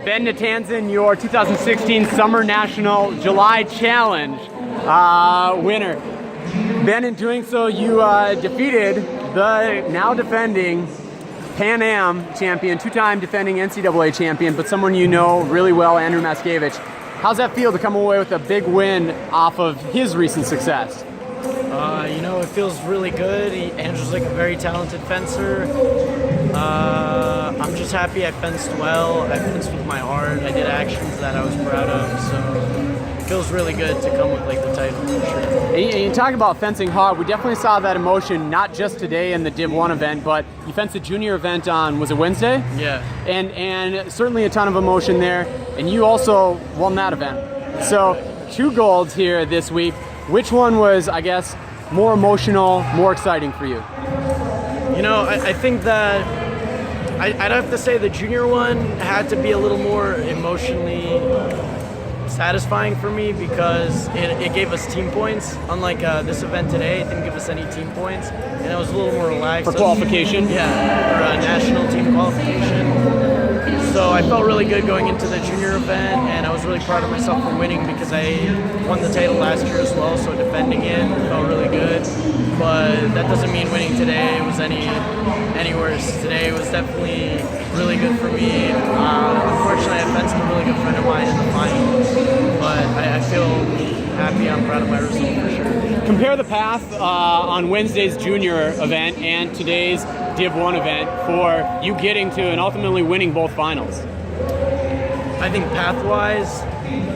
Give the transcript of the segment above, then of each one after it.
Ben Natanzon, your 2016 Summer National July Challenge winner. Ben, in doing so, you defeated the now defending Pan Am champion, two-time defending NCAA champion, but someone you know really well, Andrew Maskevich. How's that feel to come away with a big win off of his recent success? It feels really good. Andrew's like a very talented fencer. I'm just happy I fenced well. I fenced with my heart. I did actions that I was proud of. So it feels really good to come with like the title for sure. And you talk about fencing hard. We definitely saw that emotion, not just today in the Div 1 event, but you fenced a junior event on, was it Wednesday? Yeah. And certainly a ton of emotion there. And you also won that event. So 2 golds here this week. Which one was, I guess, more emotional, more exciting for you? I think that I'd have to say the junior one had to be a little more emotionally satisfying for me because it gave us team points. Unlike this event today, it didn't give us any team points, and it was a little more relaxed. For qualification? Yeah, for a national team qualification. So I felt really good going into the junior event, and I was really proud of myself for winning because I won the title last year as well, so defending it felt really good. But that doesn't mean winning today was any worse. Today was definitely really good for me. Unfortunately, I fenced a really good friend of mine in the final, but I feel happy. I'm proud of my result for sure. Compare the path on Wednesday's junior event and today's Div 1 event for you getting to and ultimately winning both finals. I think path-wise,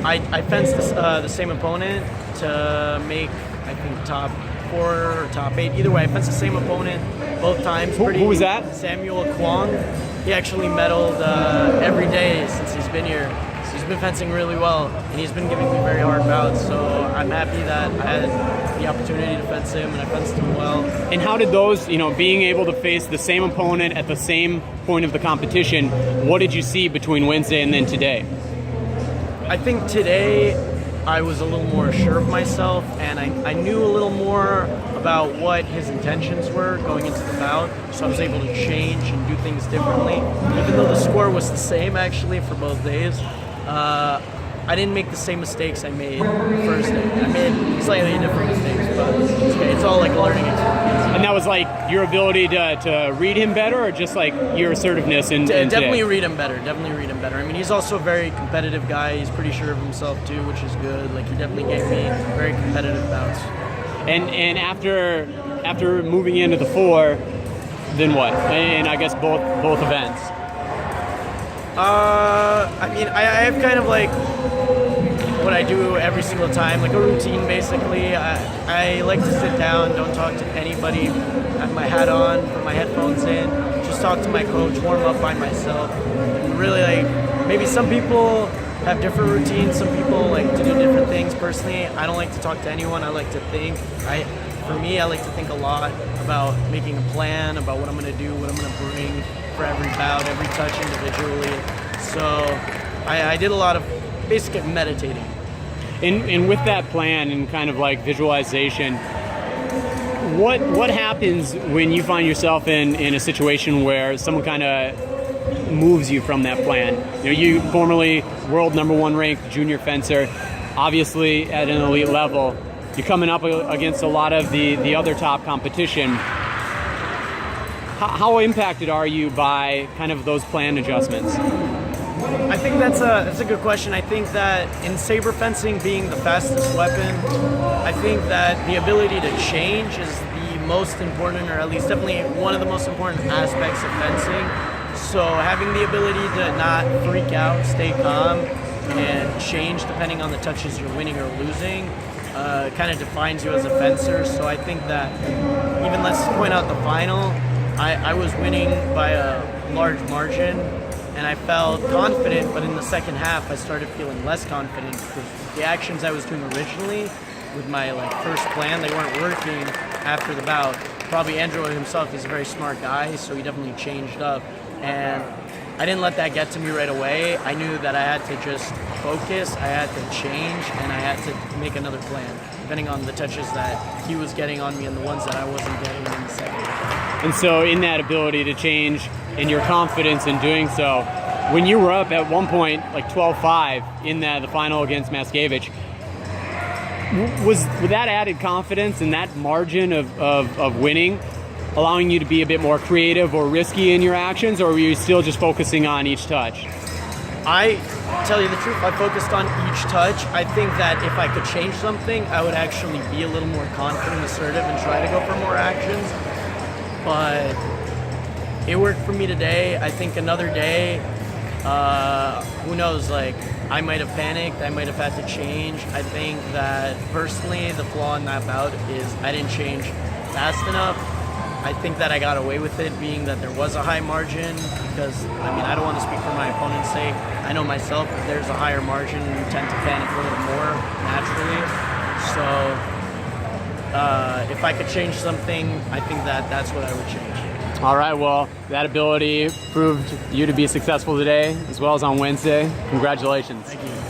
I fenced the same opponent to make, I think, top 4 or top 8. Either way, I fenced the same opponent both times. Who was that? Samuel Kwong. He actually medaled every day since he's been here. So he's been fencing really well, and he's been giving me very hard bouts. So I'm happy that I had the opportunity to fence him, and I fenced him well. And how did those, being able to face the same opponent at the same point of the competition, what did you see between Wednesday and then today? I think today I was a little more sure of myself, and I knew a little more about what his intentions were going into the bout, so I was able to change and do things differently. Even though the score was the same actually for both days, I didn't make the same mistakes I made the first day. I made slightly different mistakes, but it's okay. It's all like a learning experience. And that was like your ability to read him better, or just like your assertiveness in Definitely today? read him better. Definitely read him better. I mean, he's also a very competitive guy. He's pretty sure of himself too, which is good. Like, he definitely gave me very competitive bouts. And after moving into the 4, then what? And I guess both events. I have kind of like what I do every single time, like a routine basically. I like to sit down, don't talk to anybody, have my hat on, put my headphones in, just talk to my coach, warm up by myself. And really, like, maybe some people have different routines, some people like to do different things. Personally, I don't like to talk to anyone, I like to think. For me, I like to think a lot about making a plan, about what I'm going to do, what I'm going to bring for every bout, every touch individually. So I did a lot of basic meditating. And with that plan and kind of like visualization, what happens when you find yourself in a situation where someone kind of moves you from that plan? You formerly world #1 ranked junior fencer, obviously at an elite level. You're coming up against a lot of the other top competition. How impacted are you by kind of those plan adjustments? I think that's a good question. I think that in saber fencing being the fastest weapon, I think that the ability to change is the most important, or at least definitely one of the most important aspects of fencing. So having the ability to not freak out, stay calm, and change depending on the touches you're winning or losing kind of defines you as a fencer. So I think that even let's point out the final, I was winning by a large margin, and I felt confident, but in the second half I started feeling less confident because the actions I was doing originally with my first plan, they weren't working after the bout. Probably Andrew himself is a very smart guy, so he definitely changed up, and I didn't let that get to me right away. I knew that I had to just focus, I had to change, and I had to make another plan, depending on the touches that he was getting on me and the ones that I wasn't getting in the second half. And so in that ability to change and your confidence in doing so, when you were up at one point, like 12-5 in the final against Maskevich, was that added confidence and that margin of winning allowing you to be a bit more creative or risky in your actions, or were you still just focusing on each touch? I tell you the truth, I focused on each touch. I think that if I could change something, I would actually be a little more confident, assertive, and try to go for more actions. But it worked for me today. I think another day, who knows, like, I might have panicked, I might have had to change. I think that personally, the flaw in that bout is I didn't change fast enough. I think that I got away with it, being that there was a high margin, because, I mean, I don't want to speak for my opponent's sake. I know myself, if there's a higher margin, you tend to panic a little more naturally. So if I could change something, I think that that's what I would change. All right, well, that ability proved you to be successful today, as well as on Wednesday. Congratulations. Thank you.